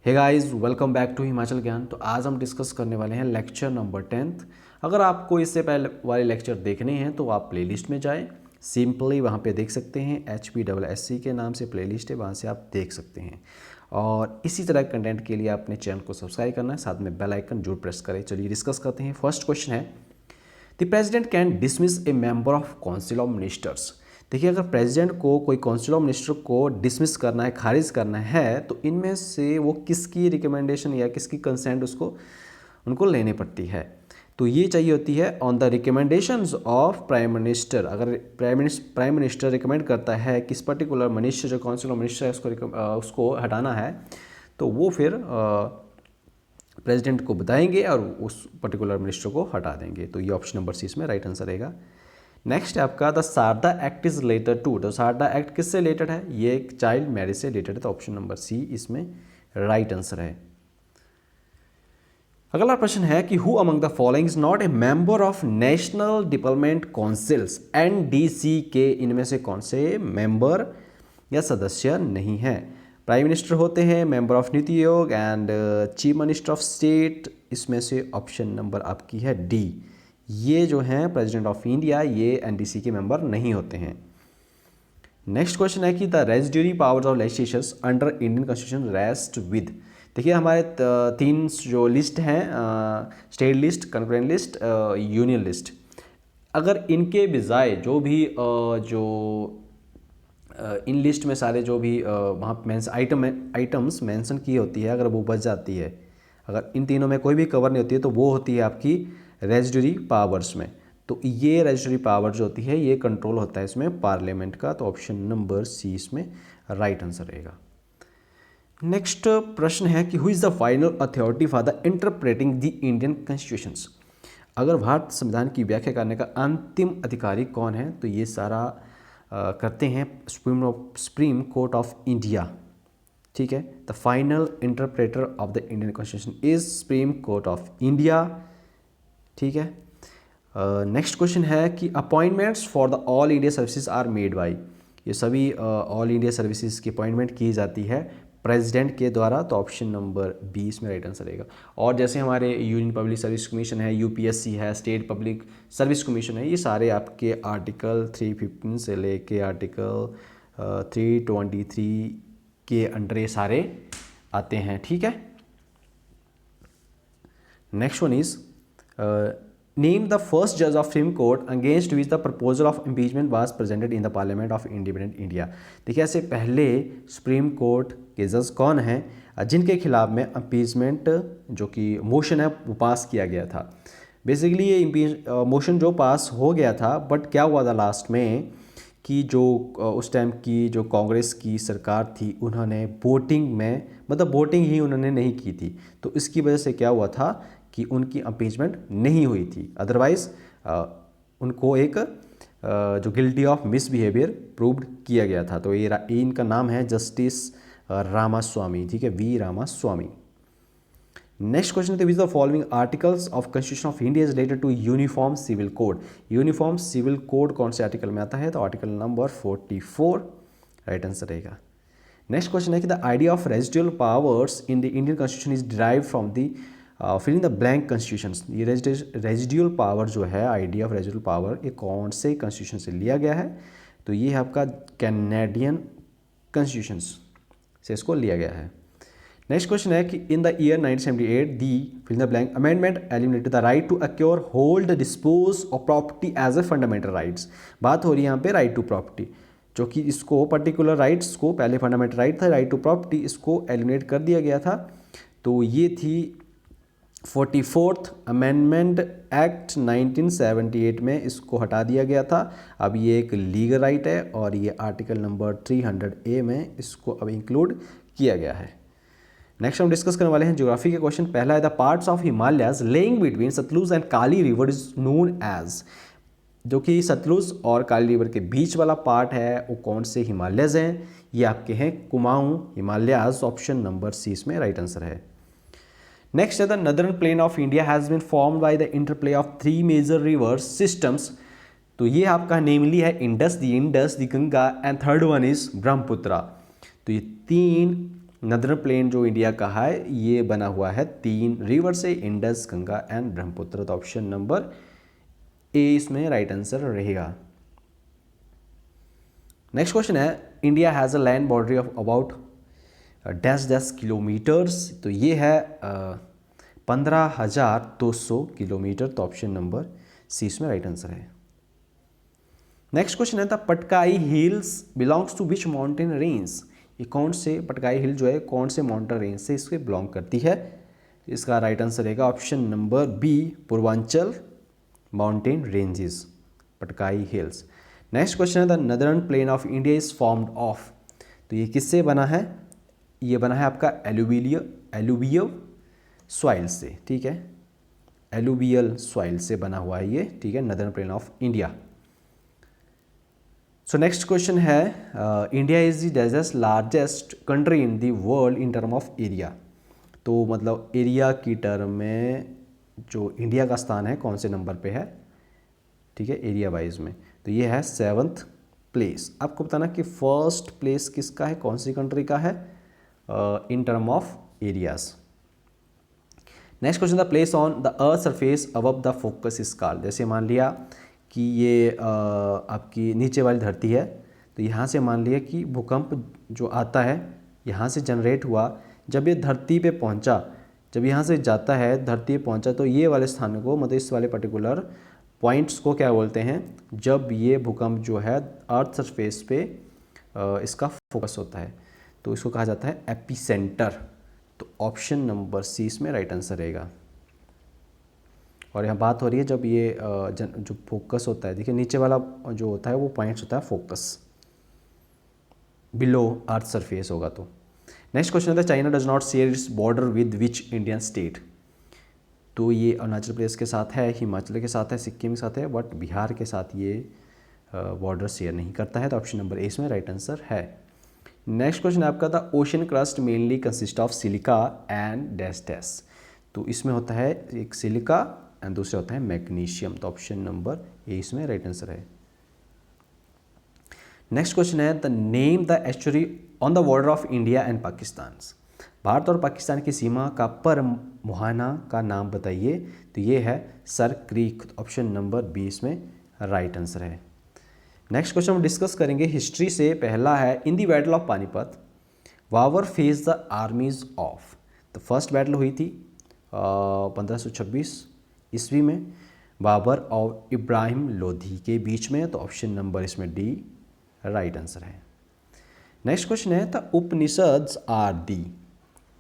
Hey guys, welcome back to Himachal Gyan. तो आज हम डिस्कस करने वाले हैं लेक्चर नंबर 10th। अगर आपको इससे पहले वाले लेक्चर देखने हैं तो आप प्लेलिस्ट में जाएं, सिंपली वहाँ पे देख सकते हैं। HPSSC के नाम से प्लेलिस्ट है, वहाँ से आप देख सकते हैं। और इसी तरह के कंटेंट के लिए आपने चैनल को सब्सक्राइब करना है, साथ में बेल आइकन जरूर प्रेस करें। चलिए डिस्कस करते हैं। फर्स्ट क्वेश्चन है, the president can dismiss A member of council of ministers. देखिए, अगर प्रेसिडेंट को कोई काउंसिल ऑफ मिनिस्टर को डिसमिस करना है, खारिज करना है, तो इनमें से वो किसकी रिकमेंडेशन या किसकी कंसेंट उसको उनको लेनी पड़ती है। तो ये चाहिए होती है on the recommendations of prime minister. अगर प्राइम मिनिस्टर रिकमेंड करता है किस पर्टिकुलर मिनिस्टर, जो काउंसिल ऑफ मिनिस्टर है, उसको हटाना है, तो वो फिर प्रेसिडेंट को बताएंगे और उस पर्टिकुलर मिनिस्टर को हटा देंगे। तो ये ऑप्शन नंबर सी इसमें राइट आंसर रहेगा। नेक्स्ट है आपका, the Sarda act is related to. तो सारदा एक्ट किससे रिलेटेड है? ये एक चाइल्ड मैरिज से रिलेटेड है, तो ऑप्शन नंबर सी इसमें राइट आंसर है। अगला प्रश्न है कि who among the following is not a member of national development councils, NDC के इनमें से कौन से मेंबर या सदस्य नहीं है? प्राइम मिनिस्टर होते हैं, member of NITI Aayog and chief minister of state. इसमें से ऑप्शन नंबर आपकी है डी। ये जो हैं प्रेसिडेंट ऑफ इंडिया, ये NDC के मेंबर नहीं होते हैं। नेक्स्ट क्वेश्चन है कि the residuary powers of legislatures under Indian constitution rest with. देखिए, हमारे तीन जो लिस्ट हैं, state list, concurrent list, union list. अगर इनके बजाय जो भी इन लिस्ट में सारे जो भी वहाँ आइटम्स मेंशन की होती है, अगर वो बच जाती है, अगर इन तीनों में कोई भी कवर नहीं होती है, तो वो होती है आपकी रेजिड्यूरी पावर्स में। तो ये रेजिड्यूरी पावर जो होती है, ये कंट्रोल होता है इसमें पार्लियामेंट का। तो ऑप्शन नंबर सी इसमें राइट आंसर रहेगा। नेक्स्ट प्रश्न है कि who is the final authority for the interpreting the Indian constitutions. अगर भारत संविधान की व्याख्या करने का अंतिम अधिकारी कौन है, तो ये सारा करते हैं सुप्रीम कोर्ट ऑफ इंडिया। ठीक है, the final interpreter of the Indian constitution is supreme court of India. ठीक है। नेक्स्ट क्वेश्चन है कि appointments for the all India services are made by. ये सभी ऑल इंडिया सर्विसेज की अपॉइंटमेंट की जाती है प्रेसिडेंट के द्वारा। तो ऑप्शन नंबर 20 में राइट आंसर रहेगा। और जैसे हमारे यूनियन पब्लिक सर्विस कमीशन है, UPSC है, स्टेट पब्लिक सर्विस कमीशन है, ये सारे आपके आर्टिकल 315 से लेके आर्टिकल 323 के अंडर ये सारे आते हैं। ठीक है। Next one is name the first जज of supreme court against which the proposal of impeachment was presented in the parliament of independent India. देखिए, ऐसे पहले सुप्रीम कोर्ट के जज कौन हैं जिनके खिलाफ में इम्पीचमेंट जो कि मोशन है वो पास किया गया था। बेसिकली ये मोशन जो पास हो गया था, बट क्या हुआ था लास्ट में कि जो उस टाइम की जो कांग्रेस की सरकार थी, उन्होंने वोटिंग में, मतलब वोटिंग ही उन्होंने नहीं की थी। तो इसकी वजह से क्या हुआ था कि उनकी इम्पीचमेंट नहीं हुई थी। अदरवाइज उनको एक जो गिल्टी ऑफ मिसबिहेवियर प्रूव्ड किया गया था। तो ये इनका नाम है जस्टिस रामास्वामी। ठीक है, V रामास्वामी। नेक्स्ट क्वेश्चन है, which the following articles of constitution of India is related to uniform civil code. Uniform civil code कौन से आर्टिकल में आता है? तो आर्टिकल नंबर 44 राइट आंसर रहेगा। नेक्स्ट क्वेश्चन है कि the idea of residual powers in the Indian constitution is derived from the filling the blank constitution. ये रेजिडुअल पावर जो है, आइडिया ऑफ रेजिडुअल पावर, ये कौन से कॉन्स्टिट्यूशन से लिया गया है? तो ये है आपका कैनेडियन कॉन्स्टिट्यूशन से इसको लिया गया है। नेक्स्ट क्वेश्चन है कि in the year 1978 the fill the blank amendment eliminated the right to acquire hold dispose of property as a fundamental rights. बात हो रही है यहाँ पे राइट टू प्रॉपर्टी, जो कि इसको पर्टिकुलर राइट्स को, पहले फंडामेंटल राइट था राइट टू प्रॉपर्टी, इसको एलिमिनेट कर दिया गया था। तो ये थी 44th अमेंडमेंट एक्ट 1978 में इसको हटा दिया गया था। अब ये एक लीगल राइट है और ये आर्टिकल नंबर 300A में इसको अब इंक्लूड किया गया है। नेक्स्ट हम डिस्कस करने वाले हैं ज्योग्राफी के क्वेश्चन। पहला है the parts of Himalayas lying between Sutlej and Kali river is known as. जो कि सतलुज और काली रिवर के बीच वाला पार्ट है, वो कौन से हिमालयज हैं? ये आपके हैं Kumaon Himalayas. Option number C इसमें राइट आंसर है। नेक्स्ट है the northern plain of India has been formed by the interplay of 3 major river systems. तो ये आपका नेमली है Indus, the Ganga, and third one is Brahmaputra. तो ये 3 नदर्न प्लेन जो इंडिया का है ये बना हुआ है 3 रिवर से, इंडस, गंगा एंड ब्रह्मपुत्र। तो ऑप्शन नंबर ए इसमें राइट आंसर रहेगा। नेक्स्ट क्वेश्चन है, India has a land boundary of about dash dash kilometres. तो ये है 15,200 किलोमीटर। तो ऑप्शन नंबर सी इसमें राइट आंसर है। नेक्स्ट क्वेश्चन है, the Patkai hills belongs to which mountain range. ये कौन से, पटकाई हिल जो है कौन से माउंटेन रेंज से इसके बिलोंग करती है। इसका राइट आंसर रहेगा option number B, Purvanchal mountain ranges, Patkai hills. Next question है, the northern plain of India is formed of. तो ये किससे बना है, ये बना है आपका एलुवियल सॉइल से, ठीक है, एलुवियल सॉइल से बना हुआ है ये, ठीक है, northern plain of India. So next question है, India is the largest country in the world in term of area. तो मतलब एरिया की टर्म में जो इंडिया का स्थान है कौन से नंबर पे है, ठीक है, एरिया वाइज में। तो ये है 7th प्लेस। आपको बताना कि फर्स्ट प्लेस किसका है, कौन सी कंट्री का है इन term of areas. Next question, the place on the earth surface above the focus is called. जैसे मान लिया कि ये आपकी नीचे वाली धरती है, तो यहाँ से मान लिया कि भूकंप जो आता है यहाँ से जनरेट हुआ, जब ये धरती पे पहुँचा, जब यहाँ से जाता है धरती पे पहुँचा, तो ये वाले स्थान को, मतलब इस वाले पर्टिकुलर पॉइंट्स को क्या बोलते हैं, जब ये भूकंप जो है अर्थ सरफेस पे इसका फोकस होता है तो इसको कहा जाता है एपिसेंटर। तो ऑप्शन नंबर सी इसमें राइट आंसर रहेगा। और यहाँ बात हो रही है जब ये जो फोकस होता है, देखिए नीचे वाला जो होता है वो पॉइंट्स होता है फोकस, बिलो अर्थ सरफेस होगा। तो नेक्स्ट क्वेश्चन है, China does not share its border with which Indian state. तो ये अरुणाचल प्रदेश के साथ है, हिमाचल के साथ है, सिक्किम के साथ है, बट बिहार के साथ ये बॉर्डर शेयर नहीं करता है। तो ऑप्शन नंबर ए इसमें राइट आंसर है। नेक्स्ट क्वेश्चन है आपका, the ocean crust mainly consist of silica and dash dash. तो इसमें होता है एक सिलिका एंड दूसरा होता है मैग्नीशियम। तो ऑप्शन नंबर ए इसमें राइट आंसर है। नेक्स्ट क्वेश्चन है, the name the estuary on the border of India and Pakistan. Bharat और पाकिस्तान की सीमा का पर मुहाना का नाम बताइए। तो ये है Sir Creek. Option number B इसमें राइट आंसर है। नेक्स्ट क्वेश्चन हम डिस्कस करेंगे हिस्ट्री से। पहला है, in the battle of Panipat Babur face the armies of. तो फर्स्ट बैटल हुई थी 1526 ईस्वी में बाबर और इब्राहिम लोधी के बीच में। तो ऑप्शन नंबर इसमें डी राइट आंसर है। नेक्स्ट क्वेश्चन है, द उपनिषद्स आर दी।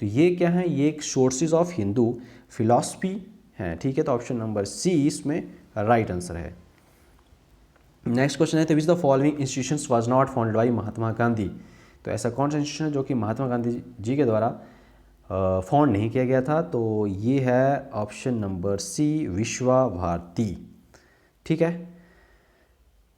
तो ये क्या है, ये एक सोर्सेज ऑफ हिंदू फिलॉसफी हैं, ठीक है। तो ऑप्शन नंबर सी इसमें राइट आंसर है। नेक्स्ट क्वेश्चन है, तो which the following institutions was not founded by Mahatma Gandhi. तो ऐसा कौन सा इंस्टीट्यूशन है जो कि महात्मा गांधी जी के द्वारा फाउंड नहीं किया गया था। तो ये है ऑप्शन नंबर सी, विश्वा भारती, ठीक है।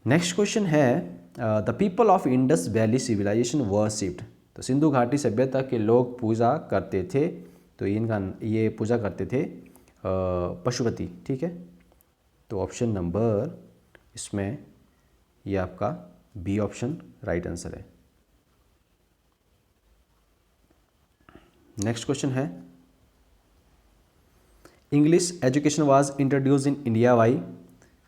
नेक्स्ट क्वेश्चन है, the people of Indus valley civilization worshipped. तो सिंधु घाटी सभ्यता के लोग पूजा करते थे, तो ये पूजा करते थे पशुपति, ठीक है। तो ऑप्शन नंबर इसमें ये आपका बी ऑप्शन राइट आंसर है। नेक्स्ट क्वेश्चन है, English education was introduce in India by.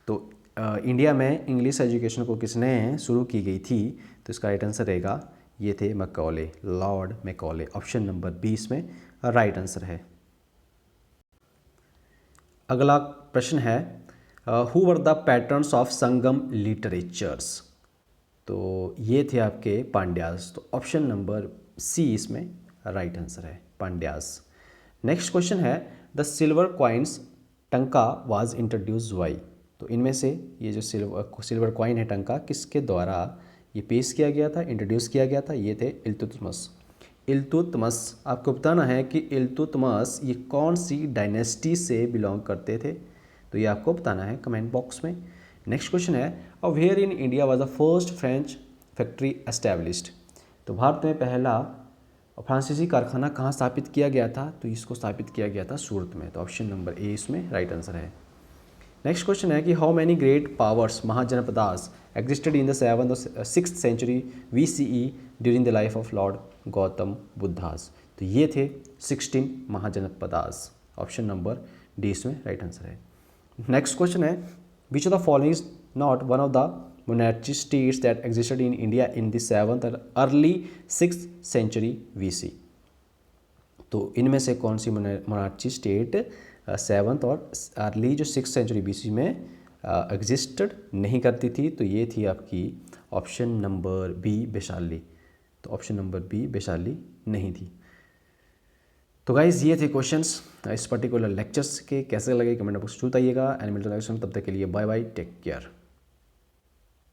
तो इंडिया में इंग्लिश एजुकेशन को किसने शुरू की गई थी। तो इसका राइट आंसर रहेगा, ये थे Macaulay, lord Macaulay. Option number B इसमें राइट आंसर है। अगला प्रश्न है, who were the patterns of Sangam literatures. तो ये थे आपके पांड्यास। तो ऑप्शन नंबर सी इसमें राइट आंसर है, पांड्यास। नेक्स्ट क्वेश्चन है, द सिल्वर कॉइन्स टंका वाज इंट्रोड्यूस बाई। तो इनमें से ये जो सिल्वर कॉइन है टंका, किसके द्वारा ये पेश किया गया था, इंट्रोड्यूस किया गया था। ये थे इल्तुतमिश। इल्तुतमिश, आपको बताना है कि इल्तुतमिश ये कौन सी डायनेस्टी से बिलोंग करते थे। तो ये आपको बताना है कमेंट बॉक्स में। नेक्स्ट क्वेश्चन है, where in India was the first French factory established. तो भारत में पहला फ्रांसीसी कारखाना कहाँ स्थापित किया गया था। तो इसको स्थापित किया गया था सूरत में। तो ऑप्शन नंबर ए इसमें राइट आंसर है। नेक्स्ट क्वेश्चन है कि how many great powers Mahajanapadas existed in the 7th और 6th century VCE during the life of lord Gautam Buddhas. तो ये थे 16 महाजनपदास। ऑप्शन नंबर डी इसमें राइट आंसर है। नेक्स्ट क्वेश्चन है, which of the following is not one of the monarchy states that existed in India in the 7th और early 6th century BC। तो इनमें से कौन सी मोनार्ची स्टेट 7th और early जो 6th सेंचुरी BC में existed नहीं करती थी? तो ये थी आपकी ऑप्शन नंबर बी वैशाली। तो ऑप्शन नंबर बी वैशाली नहीं थी। तो गाइज़ ये थे क्वेश्चंस इस पर्टिकुलर लेक्चर्स के। कैसे लगे कमेंट बॉक्स में बताइएगा। एंड मिलते हैं नेक्स्ट टाइम, तब तक के लिए बाय बाय, टेक केयर।